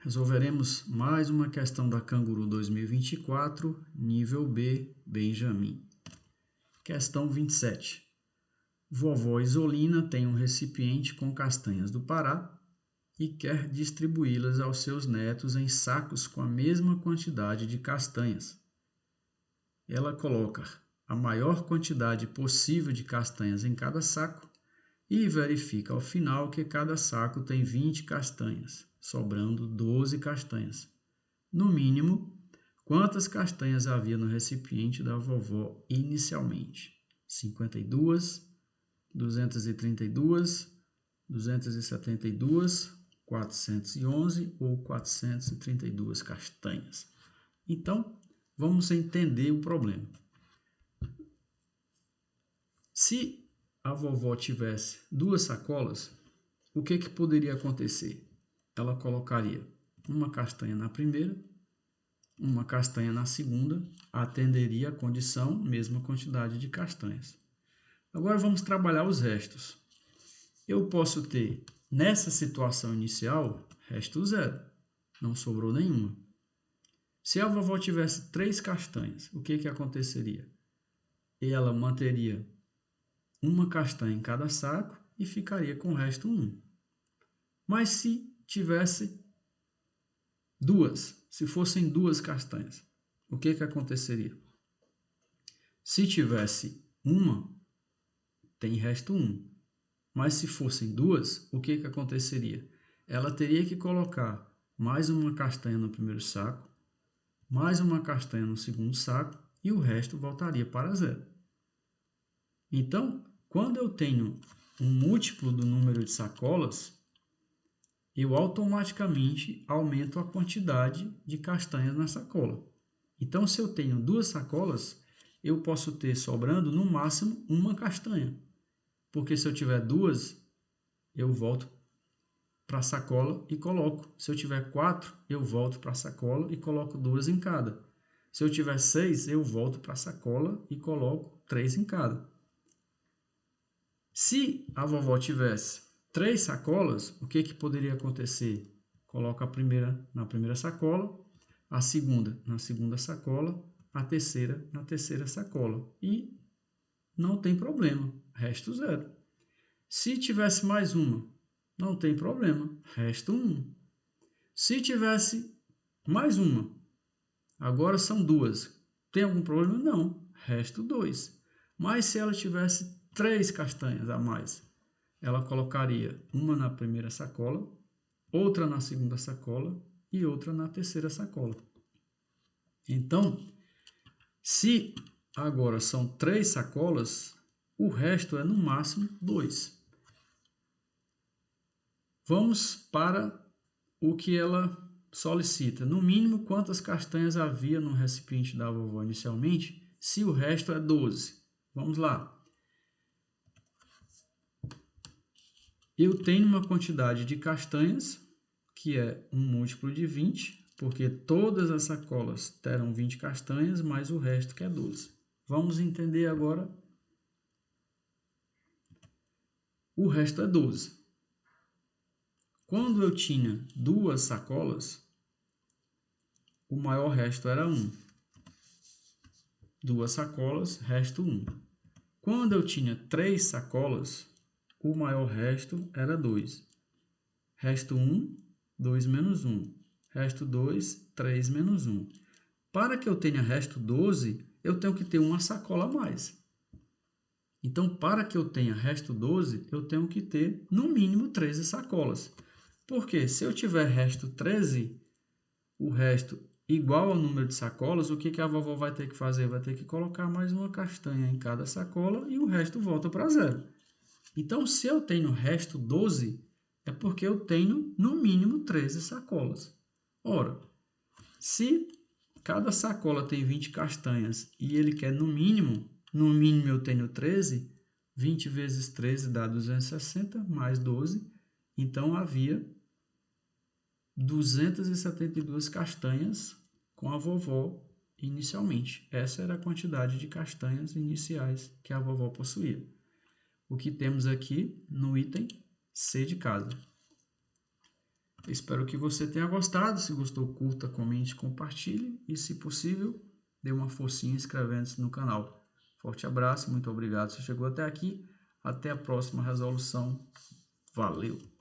Resolveremos mais uma questão da Canguru 2024, nível B, Benjamin. Questão 27. Vovó Isolina tem um recipiente com castanhas do Pará e quer distribuí-las aos seus netos em sacos com a mesma quantidade de castanhas. Ela coloca a maior quantidade possível de castanhas em cada saco e verifica ao final que cada saco tem 20 castanhas, sobrando 12 castanhas. No mínimo, quantas castanhas havia no recipiente da vovó inicialmente? 52, 232, 272, 411 ou 432 castanhas. Então, vamos entender o problema. Se a vovó tivesse duas sacolas, o que poderia acontecer? Ela colocaria uma castanha na primeira, uma castanha na segunda, atenderia a condição, mesma quantidade de castanhas. Agora vamos trabalhar os restos. Eu posso ter, nessa situação inicial, resto zero, não sobrou nenhuma. Se a vovó tivesse 3 castanhas, o que aconteceria? Ela manteria uma castanha em cada saco e ficaria com o resto 1. Mas se tivesse duas, se fossem 2 castanhas, o que aconteceria? Se tivesse uma, tem resto 1. Mas se fossem 2, o que aconteceria? Ela teria que colocar mais uma castanha no primeiro saco, mais uma castanha no segundo saco e o resto voltaria para zero. Então, quando eu tenho um múltiplo do número de sacolas, eu automaticamente aumento a quantidade de castanhas na sacola. Então, se eu tenho 2 sacolas, eu posso ter sobrando no máximo uma castanha. Porque se eu tiver 2, eu volto para a sacola e coloco. Se eu tiver 4, eu volto para a sacola e coloco 2 em cada. Se eu tiver 6, eu volto para a sacola e coloco 3 em cada. Se a vovó tivesse 3 sacolas, o que poderia acontecer? Coloca a primeira na primeira sacola, a segunda na segunda sacola, a terceira na terceira sacola. E não tem problema, resto 0. Se tivesse mais uma, não tem problema, resto 1. Se tivesse mais uma, agora são 2, tem algum problema? Não, resto 2. Mas se ela tivesse 3 castanhas a mais, ela colocaria uma na primeira sacola, outra na segunda sacola e outra na terceira sacola. Então, se agora são 3 sacolas, o resto é no máximo 2. Vamos para o que ela solicita. No mínimo, quantas castanhas havia no recipiente da vovó inicialmente, se o resto é 12. Vamos lá. Eu tenho uma quantidade de castanhas, que é um múltiplo de 20, porque todas as sacolas terão 20 castanhas, mais o resto que é 12. Vamos entender agora. O resto é 12. Quando eu tinha 2 sacolas, o maior resto era 1. 2 sacolas, resto 1. Quando eu tinha 3 sacolas, o maior resto era 2. Resto 1, 2 menos 1. Resto 2, 3 menos 1. Para que eu tenha resto 12, eu tenho que ter uma sacola a mais. Então, para que eu tenha resto 12, eu tenho que ter, no mínimo, 13 sacolas. Porque se eu tiver resto 13, o resto igual ao número de sacolas, o que a vovó vai ter que fazer? Vai ter que colocar mais uma castanha em cada sacola e o resto volta para zero. Então, se eu tenho resto 12, é porque eu tenho, no mínimo, 13 sacolas. Ora, se cada sacola tem 20 castanhas e ele quer no mínimo eu tenho 13, 20 vezes 13 dá 260, mais 12. Então, havia 272 castanhas com a vovó inicialmente. Essa era a quantidade de castanhas iniciais que a vovó possuía. O que temos aqui no item C de casa. Espero que você tenha gostado. Se gostou, curta, comente, compartilhe e, se possível, dê uma forcinha inscrevendo-se no canal. Forte abraço, muito obrigado se chegou até aqui. Até a próxima resolução. Valeu!